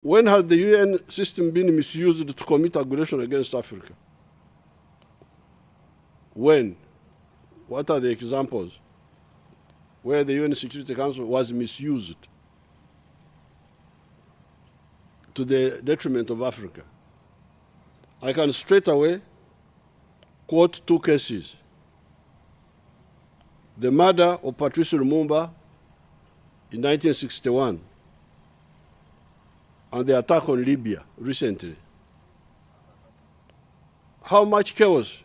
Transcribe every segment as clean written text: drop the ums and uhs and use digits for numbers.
When has the UN system been misused to commit aggression against Africa? When? What are the examples where the UN Security Council was misused to the detriment of Africa? I can straight away quote two cases. The murder of Patrice Lumumba in 1961 and the attack on Libya recently. How much chaos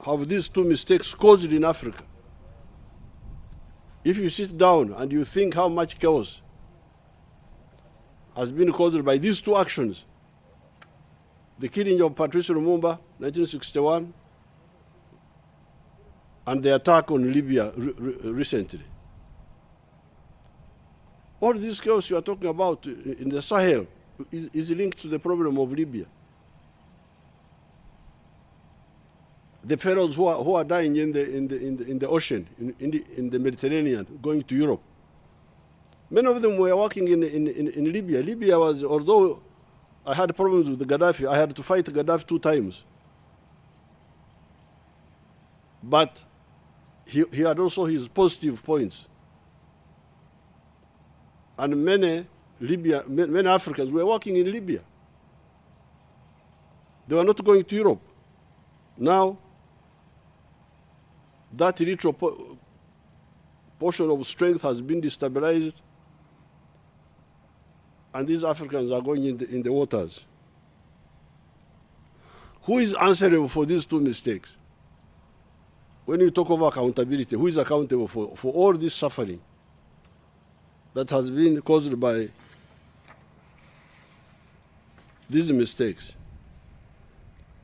have these two mistakes caused in Africa? If you sit down and you think how much chaos has been caused by these two actions, the killing of Patrice Lumumba, 1961, and the attack on Libya recently. All this chaos you are talking about in the Sahel is linked to the problem of Libya. The pharaohs who are dying in the ocean, in the Mediterranean, going to Europe. Many of them were working in Libya. Libya was, although I had problems with Gaddafi, I had to fight Gaddafi 2 times. But he had also his positive points. And many Africans were working in Libya. They were not going to Europe. Now, that little portion of strength has been destabilized, and these Africans are going in the waters. Who is answerable for these two mistakes? When you talk of accountability, who is accountable for all this suffering that has been caused by these mistakes?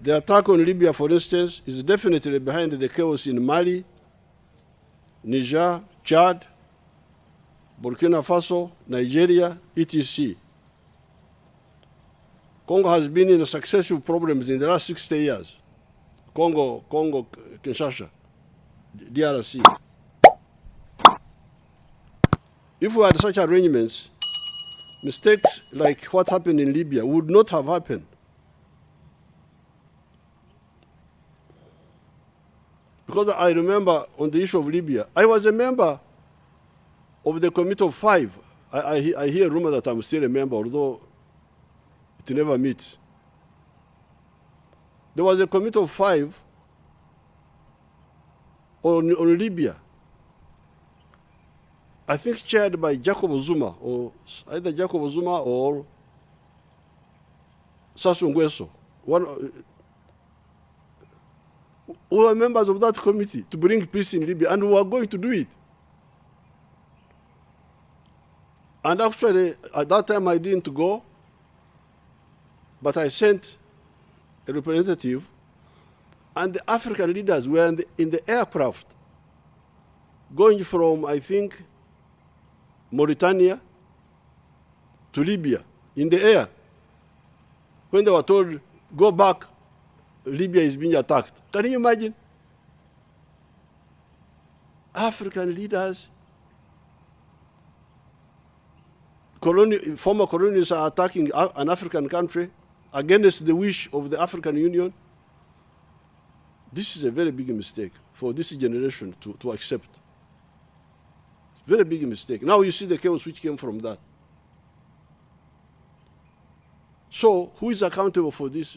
The attack on Libya, for instance, is definitely behind the chaos in Mali, Niger, Chad, Burkina Faso, Nigeria, etc. Congo has been in successive problems in the last 60 years. Congo, Kinshasa, DRC. If we had such arrangements, mistakes like what happened in Libya would not have happened. Because I remember on the issue of Libya, I was a member of the Committee of 5. I hear rumors that I'm still a member, although it never meets. There was a Committee of 5 on Libya. I think chaired by Jacob Zuma, or either Jacob Zuma or Sassou Nguesso. We were members of that committee to bring peace in Libya, and we were going to do it. And actually, at that time, I didn't go, but I sent a representative, and the African leaders were in the aircraft going from, I think, Mauritania to Libya, in the air. When they were told, go back, Libya is being attacked. Can you imagine? African leaders, former colonials are attacking an African country against the wish of the African Union. This is a very big mistake for this generation to accept. Very big mistake. Now you see the chaos which came from that. So who is accountable for this?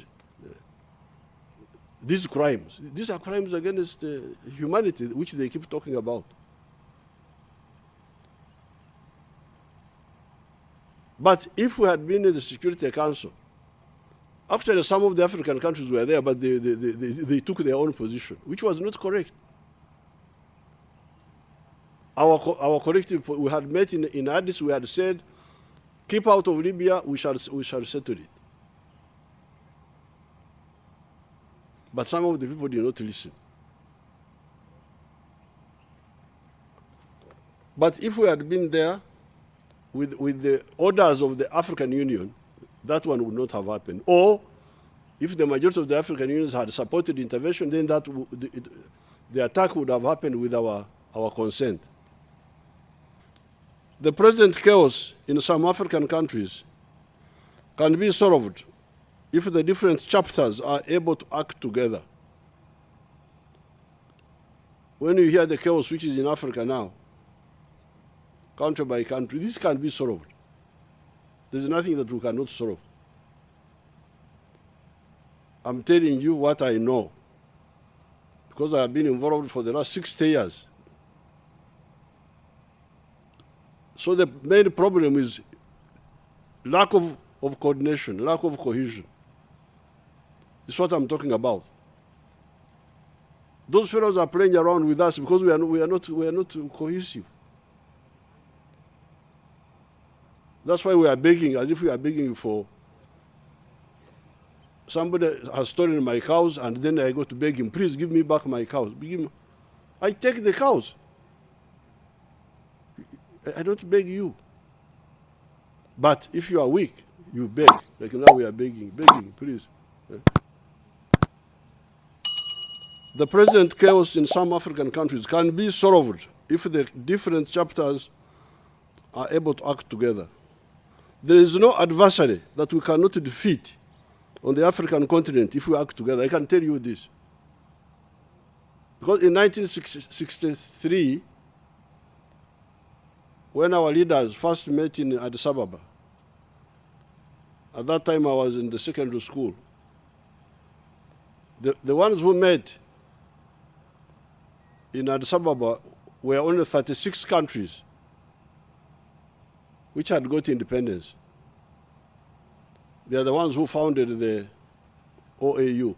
These crimes. These are crimes against humanity, which they keep talking about. But if we had been in the Security Council, actually some of the African countries were there, but they took their own position, which was not correct. Our collective, we had met in Addis, we had said, keep out of Libya, we shall settle it. But some of the people did not listen. But if we had been there with the orders of the African Union, that one would not have happened. Or if the majority of the African Unions had supported the intervention, then the attack would have happened with our consent. The present chaos in some African countries can be solved if the different chapters are able to act together. When you hear the chaos which is in Africa now, country by country, this can be solved. There's nothing that we cannot solve. I'm telling you what I know, because I have been involved for the last 60 years. So the main problem is lack of coordination, lack of cohesion. This is what I'm talking about. Those fellows are playing around with us because we are not cohesive. That's why we are begging, as if we are begging for somebody has stolen my cows, and then I go to beg him, please give me back my cows. I take the cows. I don't beg you. But if you are weak, you beg. Like now we are begging, please. The present chaos in some African countries can be solved if the different chapters are able to act together. There is no adversary that we cannot defeat on the African continent if we act together. I can tell you this. Because in 1963, when our leaders first met in Addis Ababa, at that time I was in the secondary school, the ones who met in Addis Ababa were only 36 countries which had got independence. They are the ones who founded the OAU.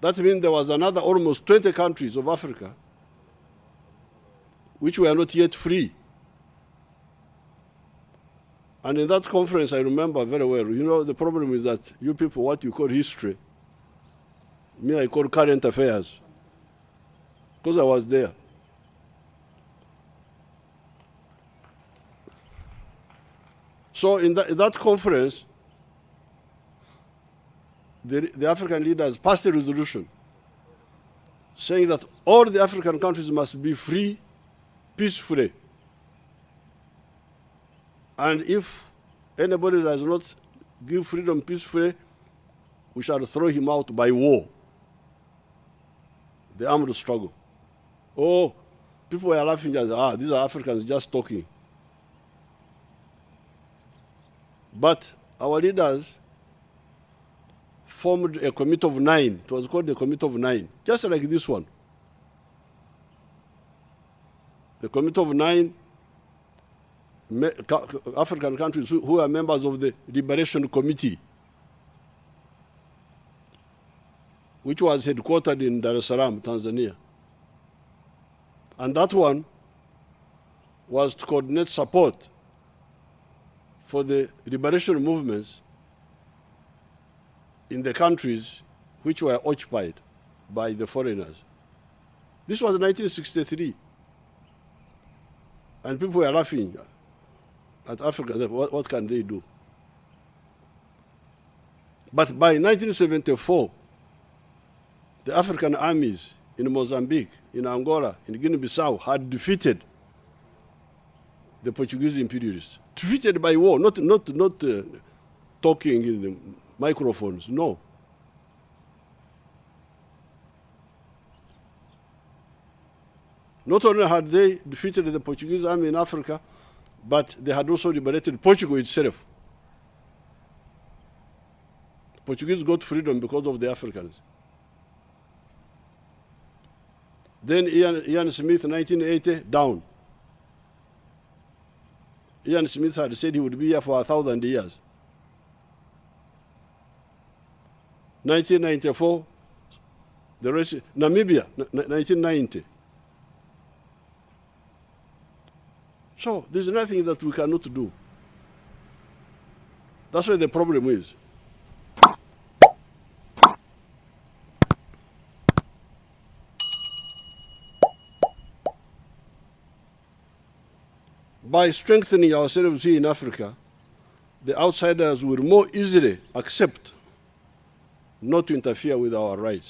That means there was another almost 20 countries of Africa which were not yet free. And in that conference, I remember very well, you know, the problem is that you people, what you call history, me, I call current affairs, because I was there. So in that conference, the African leaders passed a resolution saying that all the African countries must be free, peacefully. And if anybody does not give freedom peacefully, we shall throw him out by war, the armed struggle. Oh, people were laughing at, these are Africans just talking. But our leaders formed a committee of 9. It was called the Committee of 9, just like this one. The Committee of 9 African countries who are members of the Liberation Committee, which was headquartered in Dar es Salaam, Tanzania. And that one was to coordinate support for the liberation movements in the countries which were occupied by the foreigners. This was 1963. And people were laughing at Africa, what can they do? But by 1974, the African armies in Mozambique, in Angola, in Guinea-Bissau had defeated the Portuguese imperialists. Defeated by war, not talking in the microphones, no. Not only had they defeated the Portuguese army in Africa, but they had also liberated Portugal itself. Portuguese got freedom because of the Africans. Then Ian Smith, 1980, down. Ian Smith had said he would be here for 1,000 years. 1994, the rest, Namibia, 1990. So there's nothing that we cannot do. That's where the problem is. By strengthening ourselves here in Africa, the outsiders will more easily accept not to interfere with our rights.